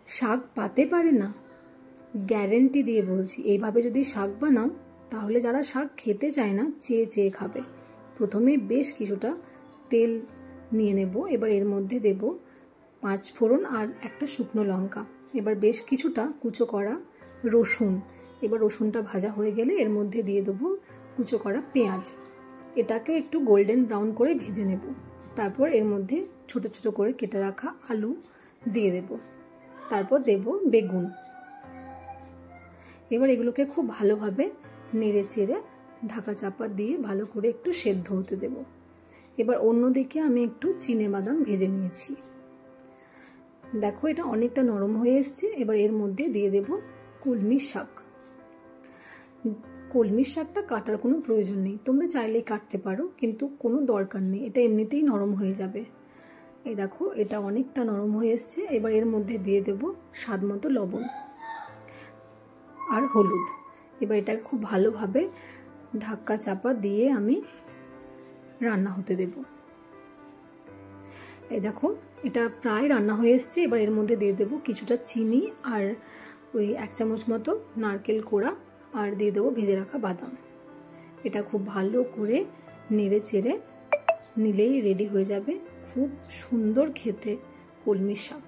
শাক পাতে পারে না, গ্যারেন্টি দিয়ে বলছি। এইভাবে যদি শাক বানাও তাহলে যারা শাক খেতে চায় না চেয়ে চেয়ে খাবে। প্রথমে বেশ কিছুটা তেল নিয়ে নেব, এবার এর মধ্যে দেব 5 ফোড়ন আর একটা শুকনো লঙ্কা, এবার বেশ কিছুটা কুচো করা রসুন। এবার রসুনটা ভাজা হয়ে গেলে এর মধ্যে দিয়ে দেবো কুচো করা পেঁয়াজ। এটাকে একটু গোল্ডেন ব্রাউন করে ভেজে নেব। তারপর এর মধ্যে ছোট ছোট করে কেটে রাখা আলু দিয়ে দেব, তারপর দেব বেগুন। এবার এগুলোকে খুব ভালোভাবে নেড়ে চেড়ে ঢাকা চাপা দিয়ে ভালো করে একটু সেদ্ধ হতে দেব। এবার অন্যদিকে আমি একটু চিনেবাদাম ভেজে নিয়েছি। দেখো এটা অনেকটা নরম হয়ে এসছে। এবার এর মধ্যে দিয়ে দেব কলমি শাক। কলমি শাকটা কাটার কোনো প্রয়োজন নেই, তোমরা চাইলেই কাটতে পারো, কিন্তু কোনো দরকার নেই, এটা এমনিতেই নরম হয়ে যাবে। এই দেখো এটা অনেকটা নরম হয়ে এসছে। এবার এর মধ্যে দিয়ে দেব স্বাদ মতো লবণ আর হলুদ। এবার এটাকে খুব ভালোভাবে ঢাকা চাপা দিয়ে আমি রান্না হতে দেব। এই দেখো এটা প্রায় রান্না হয়ে এসছে। এবার এর মধ্যে দিয়ে দেব কিছুটা চিনি আর ওই 1 চামচ মতো নারকেল কোড়া, আর দিয়ে দেবো ভেজে রাখা বাদাম। এটা খুব ভালো করে নেড়ে চেড়ে নিলেই রেডি হয়ে যাবে খুব সুন্দর খেতে কলমি শাক।